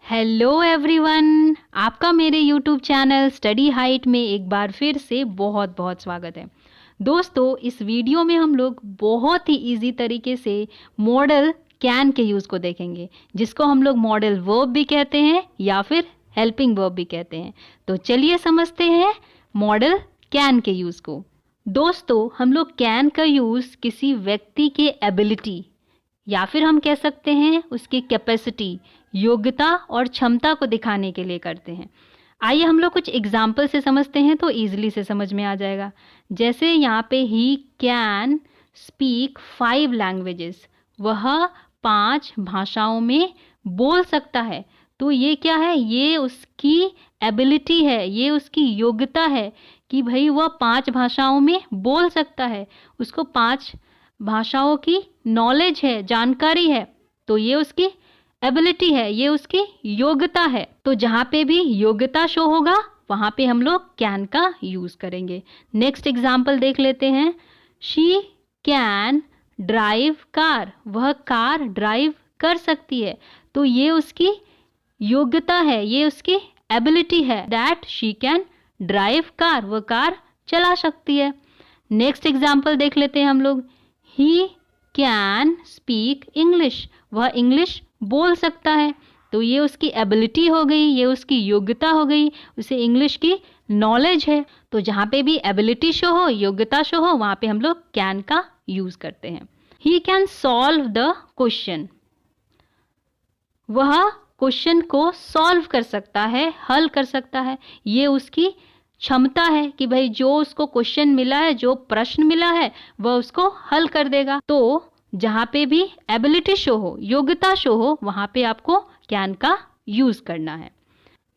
Hello everyone, आपका मेरे YouTube channel study height में एक बार फिर से बहुत बहुत स्वागत है। दोस्तों, इस वीडियो में हम लोग बहुत ही इजी तरीके से मॉडल कैन के यूज़ को देखेंगे, जिसको हम लोग मॉडल वर्ब भी कहते हैं या फिर हेल्पिंग वर्ब भी कहते हैं। तो चलिए समझते हैं मॉडल कैन के यूज़ को। दोस्तों, हम लोग कैन का यूज़ किसी व्यक्ति के एबिलिटी या फिर हम कह सकते हैं उसकी कैपेसिटी, योग्यता और क्षमता को दिखाने के लिए करते हैं। आइए हम लोग कुछ एग्जाम्पल से समझते हैं तो ईजिली से समझ में आ जाएगा। जैसे यहाँ पे ही कैन स्पीक 5 लैंग्वेजेस, वह 5 भाषाओं में बोल सकता है। तो ये क्या है? ये उसकी एबिलिटी है, ये उसकी योग्यता है कि भाई वह 5 भाषाओं में बोल सकता है, उसको 5 भाषाओं की नॉलेज है, जानकारी है। तो ये उसकी एबिलिटी है, ये उसकी योग्यता है। तो जहाँ पे भी योग्यता शो होगा वहाँ पे हम लोग कैन का यूज़ करेंगे। नेक्स्ट एग्जाम्पल देख लेते हैं। शी कैन ड्राइव कार, वह कार ड्राइव कर सकती है। तो ये उसकी योग्यता है, ये उसकी एबिलिटी है that she can drive car, वह कार चला सकती है। नेक्स्ट एग्जाम्पल देख लेते हैं हम लोग। ही कैन स्पीक इंग्लिश, वह इंग्लिश बोल सकता है। तो ये उसकी एबिलिटी हो गई, ये उसकी योग्यता हो गई, उसे इंग्लिश की नॉलेज है। तो जहाँ पे भी एबिलिटी शो हो, योग्यता शो हो, वहाँ पे हम लोग कैन का यूज़ करते हैं। He can solve the question, वह क्वेश्चन को सॉल्व कर सकता है, हल कर सकता है। ये उसकी क्षमता है कि भाई जो उसको क्वेश्चन मिला है, जो प्रश्न मिला है, वह उसको हल कर देगा। तो जहाँ पे भी एबिलिटी शो हो, योग्यता शो हो, वहाँ पे आपको कैन का यूज़ करना है।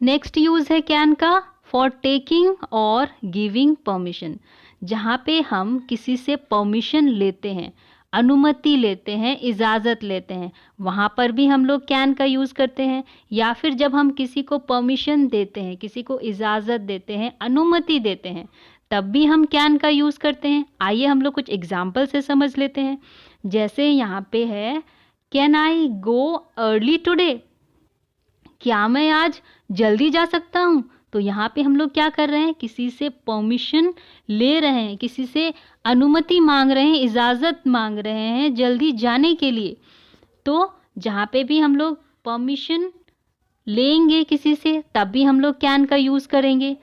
नेक्स्ट यूज़ है कैन का फॉर टेकिंग और गिविंग परमिशन। जहाँ पे हम किसी से परमिशन लेते हैं, अनुमति लेते हैं, इजाज़त लेते हैं, वहाँ पर भी हम लोग कैन का यूज़ करते हैं। या फिर जब हम किसी को परमिशन देते हैं, किसी को इजाज़त देते हैं, अनुमति देते हैं, तब भी हम कैन का यूज़ करते हैं। आइए हम लोग कुछ एग्जाम्पल से समझ लेते हैं। जैसे यहाँ पे है, can I go early today, क्या मैं आज जल्दी जा सकता हूँ? तो यहाँ पे हम लोग क्या कर रहे हैं? किसी से परमिशन ले रहे हैं, किसी से अनुमति मांग रहे हैं, इजाज़त मांग रहे हैं जल्दी जाने के लिए। तो जहाँ पे भी हम लोग परमिशन लेंगे किसी से, तब भी हम लोग कैन का यूज़ करेंगे।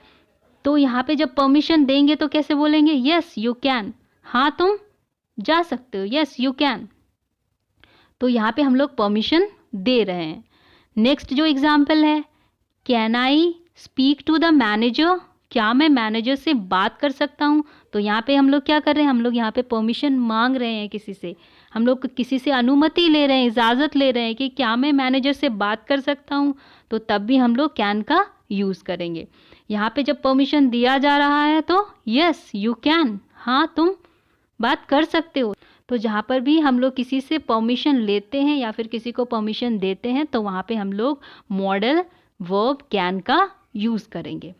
तो यहाँ पे जब परमिशन देंगे तो कैसे बोलेंगे? यस यू कैन, हाँ तुम जा सकते हो, यस यू कैन। तो यहाँ पे हम लोग परमिशन दे रहे हैं। नेक्स्ट जो एग्जाम्पल है, can I speak to the manager, क्या मैं मैनेजर से बात कर सकता हूँ? तो यहाँ पे हम लोग क्या कर रहे हैं? हम लोग यहाँ पे परमिशन मांग रहे हैं किसी से, हम लोग किसी से अनुमति ले रहे हैं, इजाज़त ले रहे हैं कि क्या मैं मैनेजर से बात कर सकता हूँ? तो तब भी हम लोग कैन का यूज़ करेंगे। यहाँ पे जब परमिशन दिया जा रहा है तो यस यू कैन, हाँ तुम बात कर सकते हो। तो जहाँ पर भी हम लोग किसी से परमिशन लेते हैं या फिर किसी को परमिशन देते हैं, तो वहाँ पे हम लोग मॉडल वर्ब कैन का यूज़ करेंगे।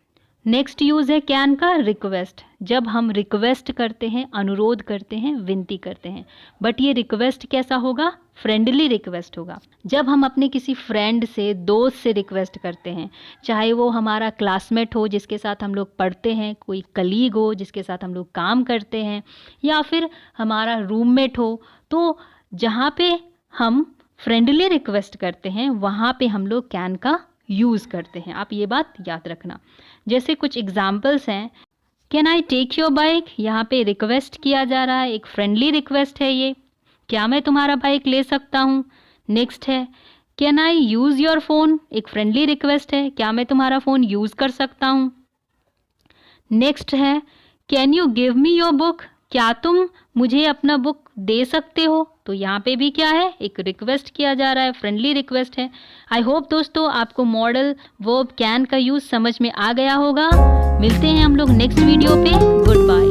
नेक्स्ट यूज़ है कैन का रिक्वेस्ट। जब हम रिक्वेस्ट करते हैं, अनुरोध करते हैं, विनती करते हैं, बट ये रिक्वेस्ट कैसा होगा? फ्रेंडली रिक्वेस्ट होगा। जब हम अपने किसी फ्रेंड से, दोस्त से रिक्वेस्ट करते हैं, चाहे वो हमारा क्लासमेट हो जिसके साथ हम लोग पढ़ते हैं, कोई कलीग हो जिसके साथ हम लोग काम करते हैं, या फिर हमारा रूममेट हो, तो जहाँ पे हम फ्रेंडली रिक्वेस्ट करते हैं वहाँ पे हम लोग कैन का यूज़ करते हैं। आप ये बात याद रखना। जैसे कुछ एग्जाम्पल्स हैं, can I take your bike, यहाँ पे रिक्वेस्ट किया जा रहा है, एक फ्रेंडली रिक्वेस्ट है ये, क्या मैं तुम्हारा बाइक ले सकता हूँ? नेक्स्ट है, can I use your phone, एक फ्रेंडली रिक्वेस्ट है, क्या मैं तुम्हारा फ़ोन यूज़ कर सकता हूँ? नेक्स्ट है, can you give me your book, क्या तुम मुझे अपना बुक दे सकते हो? तो यहाँ पे भी क्या है? एक रिक्वेस्ट किया जा रहा है, फ्रेंडली रिक्वेस्ट है। आई होप दोस्तों आपको मॉडल वर्ब कैन का यूज़ समझ में आ गया होगा। मिलते हैं हम लोग नेक्स्ट वीडियो पे। Good bye.